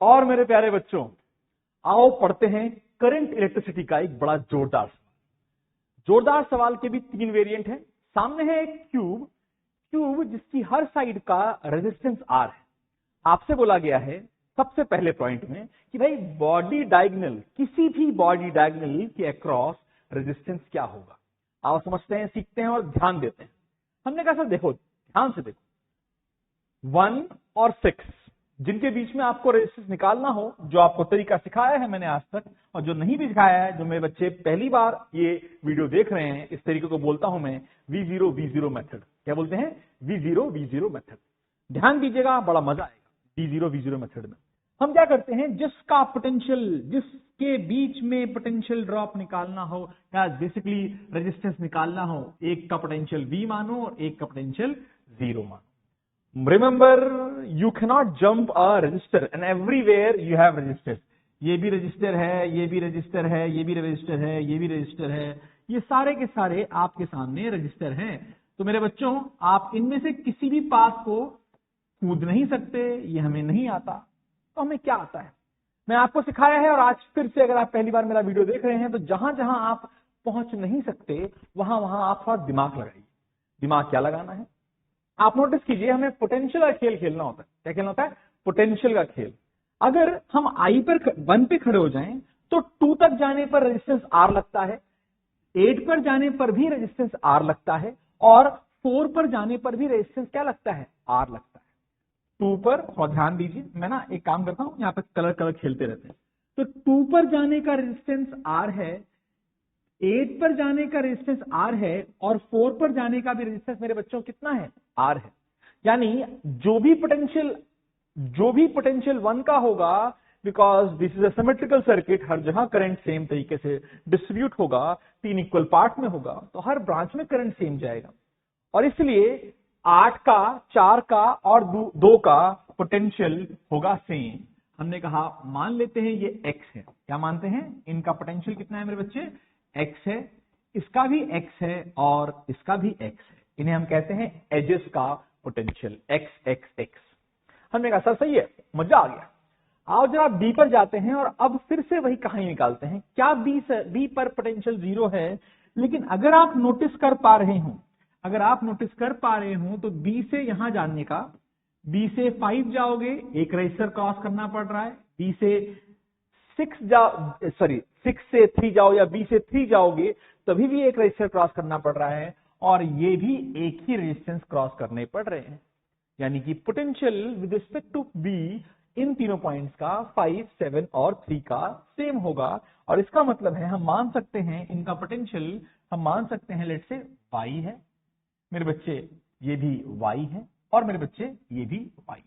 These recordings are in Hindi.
और मेरे प्यारे बच्चों, आओ पढ़ते हैं करंट इलेक्ट्रिसिटी का एक बड़ा जोरदार सवाल के भी 3 वेरिएंट है। सामने है एक क्यूब जिसकी हर साइड का रेजिस्टेंस आर है। आपसे बोला गया है सबसे पहले पॉइंट में कि भाई बॉडी डायगोनल, किसी भी बॉडी डायगोनल के अक्रॉस रेजिस्टेंस क्या होगा। आओ समझते हैं, सीखते हैं और ध्यान देते हैं। हमने कहा सर देखो, ध्यान से देखो, 1 और 6 जिनके बीच में आपको रेजिस्टेंस निकालना हो, जो आपको तरीका सिखाया है मैंने आज तक, और जो नहीं भी सिखाया है, जो मेरे बच्चे पहली बार ये वीडियो देख रहे हैं, इस तरीके को बोलता हूं मैं V0 मेथड। क्या बोलते हैं? V0 method. ध्यान दीजिएगा, बड़ा मजा आएगा। V0 मेथड में हम क्या करते हैं, जिसका पोटेंशियल, जिसके बीच में पोटेंशियल ड्रॉप निकालना हो या बेसिकली रेजिस्टेंस निकालना हो, एक का पोटेंशियल V मानो और एक का पोटेंशियल 0 मानो। Remember, you cannot jump a resistor and everywhere you have resistors. ये भी रजिस्टर है, ये भी रजिस्टर है, ये भी रजिस्टर है, ये भी रजिस्टर है, ये सारे के सारे आपके सामने रजिस्टर हैं। तो मेरे बच्चों, आप इनमें से किसी भी पाथ को कूद नहीं सकते, ये हमें नहीं आता। तो हमें क्या आता है, मैं आपको सिखाया है। और आज फिर से अगर आप पहली बार मेरा वीडियो देख रहे हैं, तो जहां जहां आप पहुंच नहीं सकते वहां वहां आप थोड़ा दिमाग लगाइए। दिमाग क्या लगाना है, आप नोटिस कीजिए, हमें पोटेंशियल का खेल खेलना होता है। क्या खेलना होता है? पोटेंशियल का खेल। अगर हम I पर 1 पे खड़े हो जाएं तो 2 तक जाने पर रेजिस्टेंस R लगता है, 8 पर जाने पर भी रेजिस्टेंस R लगता है, और 4 पर जाने पर भी रेजिस्टेंस क्या लगता है? R लगता है। 2 पर थोड़ा ध्यान दीजिए, मैं ना एक काम करता हूं, यहाँ पे कलर खेलते रहते हैं। तो 2 पर जाने का रेजिस्टेंस R है, 8 पर जाने का रेजिस्टेंस R है, और 4 पर जाने का भी रेजिस्टेंस मेरे बच्चों कितना है? R है। यानी जो भी पोटेंशियल 1 का होगा, because this is a symmetrical circuit, हर जगह करंट सेम तरीके से डिस्ट्रीब्यूट होगा, 3 इक्वल पार्ट में होगा, तो हर ब्रांच में करंट सेम जाएगा। और इसलिए 8 का, 4 का और 2 का पोटेंशियल होगा सेम। हमने कहा मान लेते हैं ये x है। क्या मानते हैं? इनका पोटेंशियल कितना है मेरे बच्चे? x है, इसका भी x है और इसका भी x है। इन्हें हम कहते हैं एजेस का पोटेंशियल, x। हमने कहा सर सही है, मजा आ गया। आओ जरा B पर जाते हैं और अब फिर से वही कहानी निकालते हैं। क्या B पर पोटेंशियल 0 है? लेकिन अगर आप नोटिस कर पा रहे हो, तो B से यहां जाने का, B से 5 जाओगे, एक रजिस्टर क्रॉस करना पड़ रहा है। B से 6 से 3 जाओ या B से 3 जाओगे, तभी भी एक रजिस्टर क्रॉस करना पड़ रहा है, और ये भी एक ही रेजिस्टेंस क्रॉस करने पड़ रहे हैं। यानी कि potential with respect to B इन तीनों पॉइंट्स का 5, 7 और 3 का सेम होगा। और इसका मतलब है हम मान सकते हैं इनका पोटेंशियल, हम मान सकते हैं लेट से Y है मेरे बच्चे, ये भी Y है, और मेरे बच्चे ये भी Y।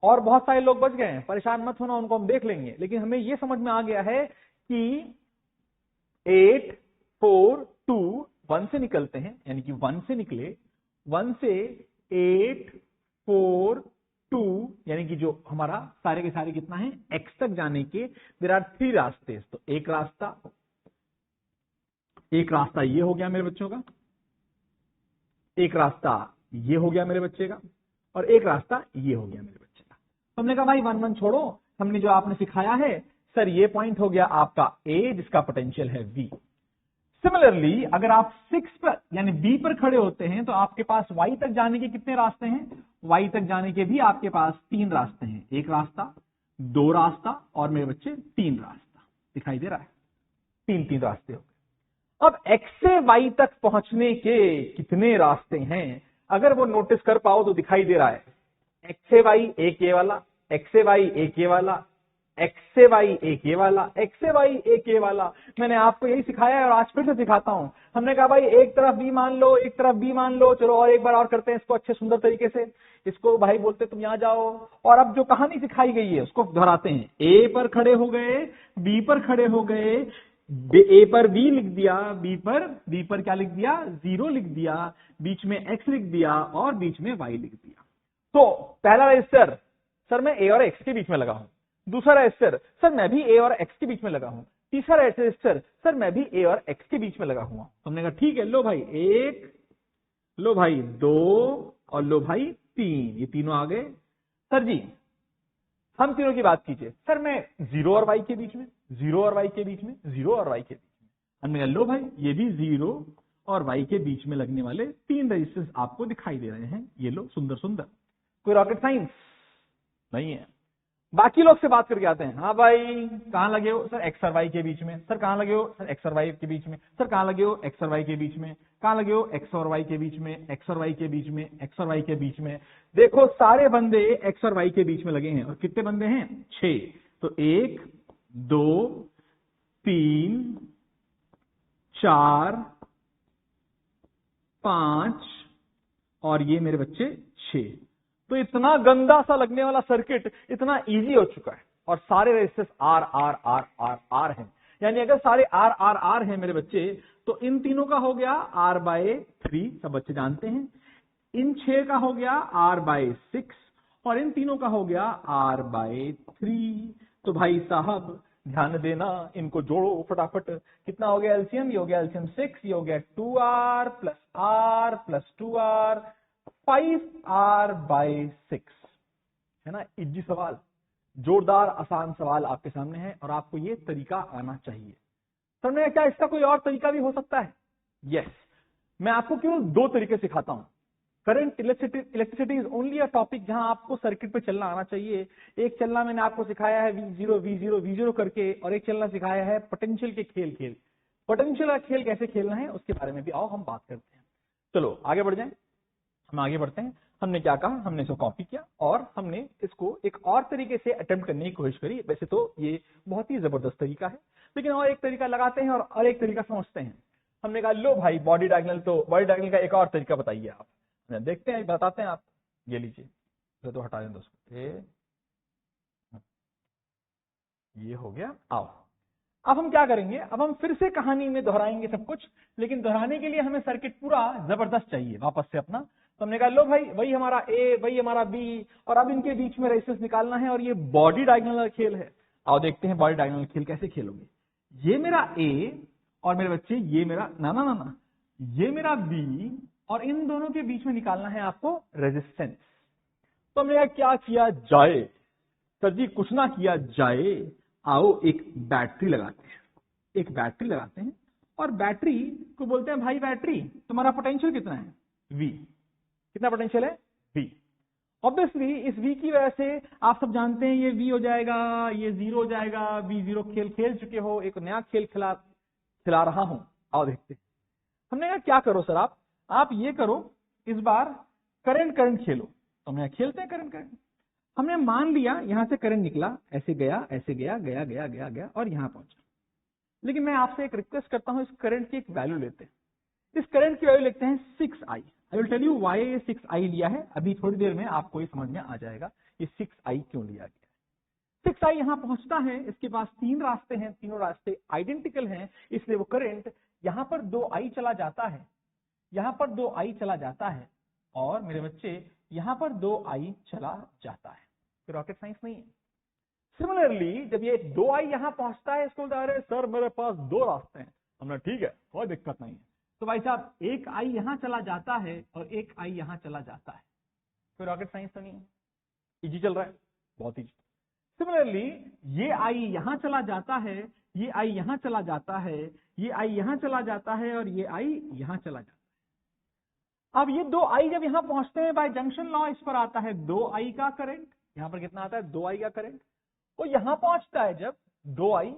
और बहुत सारे लोग बच गए हैं, परेशान मत होना, उनको हम देख लेंगे। लेकिन हमें यह समझ में आ गया है कि 8, 4, 2 1 से निकलते हैं, यानी कि 1 से निकले, 1 से 8, 4, 2, यानी कि जो हमारा सारे के सारे कितना है? x तक जाने के देयर आर 3 रास्ते। तो एक रास्ता ये हो गया मेरे बच्चों का, एक रास्ता ये हो गया मेरे बच्चे का, और एक रास्ता ये हो गया मेरे बच्चे का। तो हमने कहा भाई 1 छोड़ो, हमने जो आपने सिखाया है सर, ये पॉइंट हो गया आपका A, जिसका पोटेंशियल है V। सिमिलरली अगर आप 6 पर यानी B पर खड़े होते हैं, तो आपके पास Y तक जाने के कितने रास्ते हैं? Y तक जाने के भी आपके पास 3 रास्ते हैं, एक रास्ता, 2 रास्ता और मेरे बच्चे 3 रास्ता। दिखाई दे रहा है? 3 रास्ते हो गए। अब X से Y तक पहुंचने के कितने रास्ते हैं? अगर वो नोटिस कर पाओ तो दिखाई दे रहा है, X से Y एक ये वाला, X से Y एक ये वाला, X से Y एक ये वाला, X से Y एक ये वाला। मैंने आपको यही सिखाया है और आज फिर से सिखाता हूं। हमने कहा भाई एक तरफ B मान लो, एक तरफ B मान लो, चलो और एक बार और करते हैं इसको अच्छे सुंदर तरीके से। इसको भाई बोलते तुम यहां जाओ, और अब जो कहानी सिखाई गई है उसको दोहराते हैं। A पर खड़े हो गए, B पर खड़े हो गए, A पर B लिख दिया, B पर क्या लिख दिया? 0 लिख दिया, बीच में X लिख दिया और बीच में Y लिख दिया। तो पहला रजिस्टर सर मैं A और X के बीच में लगा हूं, दूसरा रजिस्टर सर मैं भी A और X के बीच में लगा हूं, तीसरा रजिस्टर सर मैं भी A और X के बीच में लगा हुआ। हमने कहा ठीक है, लो भाई 1, लो भाई 2 और लो भाई 3, ये तीनों आ गए। सर जी हम तीनों की बात कीजिए सर, मैं 0 और y के बीच में, 0 और y के बीच में, 0 और y के बीच में, हमने कहा लो भाई ये भी 0 और y के बीच में लगने वाले 3 रेजिस्टेंस आपको दिखाई दे रहे हैं, ये लो सुंदर सुंदर। कोई रॉकेट साइंस नहीं है। बाकी लोग से बात करके आते हैं, हाँ भाई कहां लगे हो सर, x और y के बीच में, सर कहां लगे हो सर, x और y के बीच में, सर कहां लगे हो x और y के बीच में, कहां लगे हो x और y के बीच में, x और y के बीच में, x और y के बीच में। देखो सारे बंदे x और y के बीच में लगे हैं, और कितने बंदे हैं, 6। तो 1 2 3 4 5 और ये मेरे बच्चे 6। तो इतना गंदा सा लगने वाला सर्किट इतना इजी हो चुका है, और सारे resistance R R R R R हैं। यानी अगर सारे आर आर आर हैं मेरे बच्चे, तो इन तीनों का हो गया R/3, सब बच्चे जानते हैं। इन 6 का हो गया R/6, और इन तीनों का हो गया R/3। तो भाई साहब ध्यान देना, इनको जोड़ो फटाफट। कितना हो गया एलसीएम, ये हो गया एलसीएम 6, ये हो गया 2R plus R plus 2R, 5R/6 है ना। इजी सवाल, जोरदार आसान सवाल आपके सामने है, और आपको ये तरीका आना चाहिए। समझे क्या इसका कोई और तरीका भी हो सकता है? यस, मैं आपको केवल 2 तरीके सिखाता हूं। Current electricity is only a topic जहां आपको सर्किट पे चलना आना चाहिए। एक चलना मैंने आपको सिखाया है V0 करके, और एक चलना सिखाया है पोटेंशियल के खेल। पोटेंशियल का खेल कैसे खेलना है उसके बारे में भी आओ हम बात करते हैं। चलो आगे बढ़ जाएं, हम आगे बढ़ते हैं। हमने क्या कहा, हमने इसको कॉपी किया और हमने इसको एक और तरीके से अटेम्प्ट करने की कोशिश करी। वैसे तो ये बहुत ही जबरदस्त तरीका है, लेकिन और एक तरीका लगाते हैं और एक तरीका समझते हैं। हमने कहा लो भाई बॉडी डायगोनल का एक और तरीका बताइए आप। देखते हैं, बताते हैं आप। ये लीजिए, तो हटा दें दोस्तों, ये हो गया। आओ अब हम क्या करेंगे, अब हम फिर से कहानी में दोहराएंगे सब कुछ, लेकिन दोहराने के लिए हमें सर्किट पूरा जबरदस्त चाहिए वापस से अपना। तो हमने कहा लो भाई वही हमारा ए, वही हमारा बी, और अब इनके बीच में रेजिस्टेंस निकालना है, और ये बॉडी डायगोनल खेल है। आओ देखते हैं बॉडी डायगोनल खेल कैसे खेलोगे। ये मेरा ए, और मेरे बच्चे ये मेरा ना ये मेरा बी, और इन दोनों के बीच में निकालना है आपको रेजिस्टेंस। तो हमने कहा क्या किया जाए सर जी, कुछ ना किया जाए, आओ एक बैटरी लगाते हैं, और बैटरी को बोलते हैं भाई बैटरी तुम्हारा पोटेंशियल कितना है, V। कितना पोटेंशियल है, V। ऑब्वियसली इस V की वजह से आप सब जानते हैं ये V हो जाएगा, ये 0 हो जाएगा। V0 खेल चुके हो, एक नया खेल खिला रहा हूं। आओ देखते हैं। हमने कहा क्या करो सर, आप ये करो, इस बार करंट खेलो। तो हमने खेलते हैं करंट। हमने मान लिया यहां से करंट निकला, ऐसे गया गया और यहां पहुंचा। लेकिन मैं आपसे एक रिक्वेस्ट करता हूं, इस करंट की एक वैल्यू लेते हैं। इस करंट की वैल्यू लिखते हैं 6i। I will tell you why ये 6i लिया है, अभी थोड़ी देर में आपको ये समझ में आ जाएगा ये 6i क्यों लिया गया। 6i यहां पहुंचता है, इसके पास 3 रास्ते हैं, तीनों रास्ते आइडेंटिकल हैं, इसलिए वो करंट यहां पर 2i चला जाता है, यहां पर 2i चला जाता है, और मेरे बच्चे यहां पर 2i चला जाता है। रॉकेट साइंस नहीं है। सिमिलरली जब ये 2i यहां पहुंचता है, इसको बोलता है सर मेरे पास 2 रास्ते हैं। हमने ठीक है, कोई दिक्कत नहीं है। तो भाई साहब एक i यहां चला जाता है और एक i यहां चला जाता है। कोई रॉकेट साइंस तो नहीं है, इजी चल रहा है, बहुत इजी। सिमिलरली ये i यहां चला जाता है, ये i यहां चला जाता है, ये i यहां चला जाता है, और ये i यहां चला जाता है। अब ये 2i जब यहां पहुंचते हैं, बाय जंक्शन लॉ इस पर आता है 2i का करंट। यहां पर कितना आता है, 2i का करंट। वो यहां पहुंचता है जब 2i।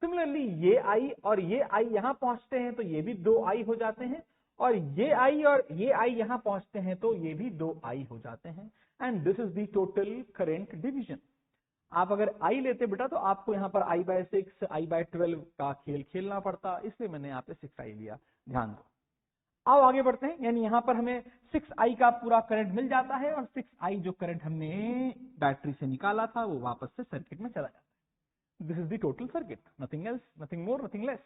सिमिलरली ये i और ये i यहां पहुंचते हैं तो ये भी 2i हो जाते हैं, और ये i और ये i यहां पहुंचते हैं तो ये भी 2i हो जाते हैं। And this is the total current division. आप अगर i लेते बेटा तो आपको यहां पर i/6 i/12 का खेल खेलना पड़ता, इसलिए मैंने यहाँ पे 6i लिया, ध्यान दो। आओ आगे बढ़ते हैं। यानी यहां पर हमें 6i का पूरा करंट मिल जाता है, और 6i जो करंट हमने बैटरी से निकाला था वो वापस से सर्किट में चला जाता है। This is the total circuit, nothing else, nothing more, nothing less.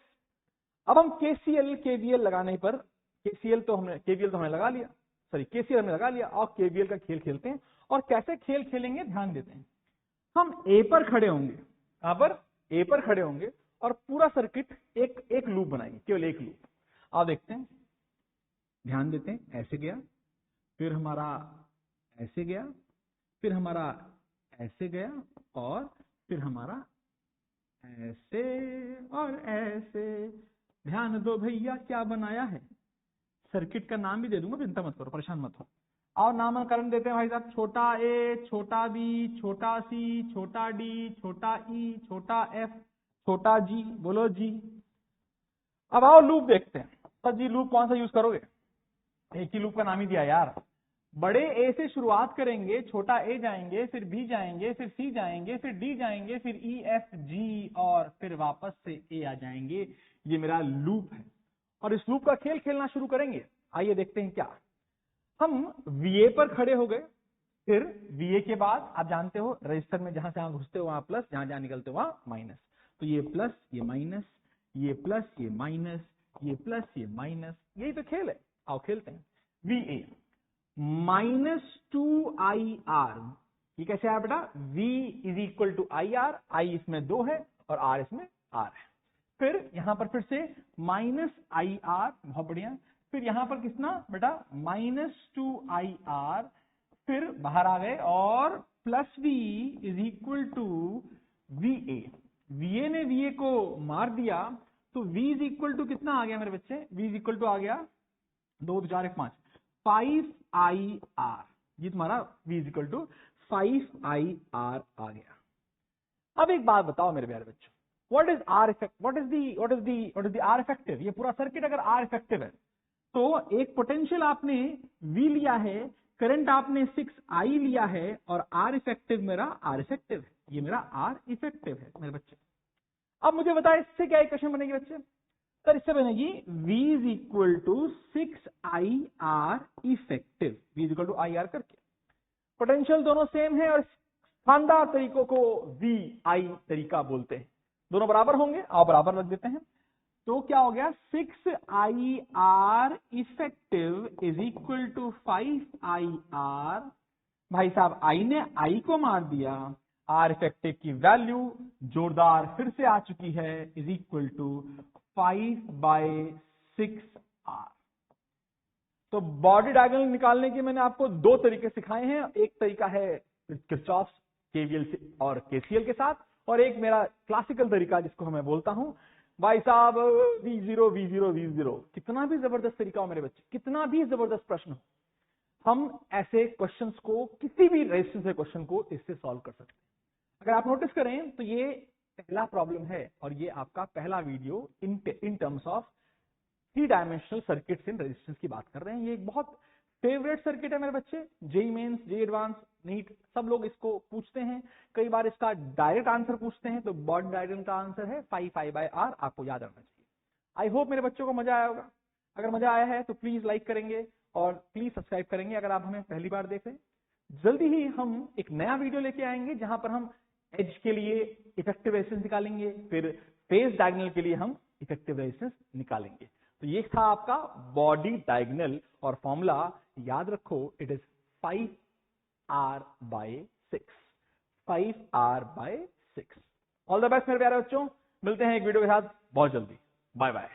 अब हम KCL KVL लगाने पर, KVL तो हमने लगा लिया, KCL हमने लगा लिया, और KVL का खेल खेलते हैं। और कैसे खेल खेलेंगे ध्यान देते हैं। हम A पर खड़े होंगे, कहां पर, A पर खड़े होंगे, और पूरा सर्किट एक लूप बनाएंगे, केवल एक लूप। आओ देखते हैं, ध्यान देते हैं। ऐसे गया, फिर हमारा ऐसे गया, फिर हमारा ऐसे गया और फिर हमारा ऐसे और ऐसे। ध्यान दो भैया क्या बनाया है, सर्किट का नाम भी दे दूंगा, चिंता मत करो, परेशान मत हो। और नामकरण देते हैं भाई साहब, छोटा ए, छोटा बी, छोटा सी, छोटा डी, छोटा ई, छोटा एफ, छोटा जी। बोलो जी। अब आओ लूप देखते हैं। तो जी लूप कौन सा यूज करोगे, एक ही लूप का नाम ही दिया यार। बड़े ए से शुरुआत करेंगे, छोटा ए जाएंगे, फिर बी जाएंगे, फिर सी जाएंगे, फिर डी जाएंगे, फिर ई एफ जी और फिर वापस से ए आ जाएंगे। ये मेरा लूप है और इस लूप का खेल खेलना शुरू करेंगे। आइए देखते हैं क्या। हम वीए पर खड़े हो गए, फिर वीए के बाद आप जानते हो रजिस्टर में जहां से जहां घुसते हो वहां प्लस, जहां जहां निकलते हो वहां माइनस। तो ये प्लस, ये माइनस, ये प्लस, ये माइनस, ये प्लस, ये माइनस, यही तो खेल है। आओ खेलते हैं। वीए -2IR, ये कैसे आया बेटा, V is equal to IR, I इसमें 2 है और R इसमें R है। फिर यहां पर फिर से -IR, बहुत बढ़िया। फिर यहां पर कितना बेटा, -2IR, फिर बाहर आ गए और plus V is equal to VA। VA ने VA को मार दिया तो V इज इक्वल टू कितना आ गया मेरे बच्चे, V इज इक्वल टू आ गया 2 4 1 5 5IR। ये तुम्हारा V is equal to 5IR आ गया। अब एक बात बताओ मेरे प्यारे बच्चों, what is R effect, what is the R effective. ये पूरा सर्किट अगर R इफेक्टिव है तो एक पोटेंशियल आपने V लिया है, करंट आपने 6I लिया है और R इफेक्टिव मेरा R इफेक्टिव है, ये मेरा R इफेक्टिव है मेरे बच्चे। अब मुझे बताए इससे क्या इक्वेशन बनेगी बच्चे, सर इससे बनेगी V is equal to 6IR effective, V is equal to IR करके। पोटेंशियल दोनों सेम है और शानदार तरीकों को VI तरीका बोलते हैं, दोनों बराबर होंगे, आओ बराबर रख देते हैं। तो क्या हो गया, 6IR effective is equal to 5IR। भाई साहब I ने I को मार दिया, R इफेक्टिव की वैल्यू जोरदार फिर से आ चुकी है, इज इक्वल टू 5/6R। तो बॉडी डायगोनल निकालने के मैंने आपको 2 तरीके सिखाए हैं, एक तरीका है किरचॉफ केवीएल और केसीएल के साथ, और एक मेरा क्लासिकल तरीका जिसको मैं बोलता हूं भाई साहब V0 V0 V0। कितना भी जबरदस्त तरीका हो मेरे बच्चे, कितना भी जबरदस्त प्रश्न हो, हम ऐसे क्वेश्चंस को, किसी भी रेजिस्टेंस के क्वेश्चन को इससे सॉल्व कर सकते हैं। अगर आप नोटिस करें तो ये पहला प्रॉब्लम है और ये आपका पहला video in terms of 3 dimensional circuits in resistance की बात कर रहे हैं। ये एक बहुत फेवरेट सर्किट है मेरे बच्चे, JEE mains, JEE advance, NEET, सब लोग इसको पूछते हैं, कई बार इसका डायरेक्ट आंसर पूछते हैं। तो बॉडी डायग्राम का आंसर है 5/R, आपको याद रखना चाहिए। आई होप मेरे बच्चों को मजा आया होगा। अगर मजा आया है तो प्लीज लाइक करेंगे और प्लीज सब्सक्राइब करेंगे अगर आप हमें पहली बार देख रहे हैं। जल्दी ही हम एक नया वीडियो लेके आएंगे जहां पर हम एज के लिए इफेक्टिव रेजिस्टेंस निकालेंगे, फिर फेज डायगोनल के लिए हम इफेक्टिव रेजिस्टेंस निकालेंगे। तो ये था आपका बॉडी डायगोनल और फॉर्मूला याद रखो, it is 5R/6, 5R/6। All the best मेरे प्यारे बच्चों, मिलते हैं एक वीडियो के साथ बहुत जल्दी। Bye bye.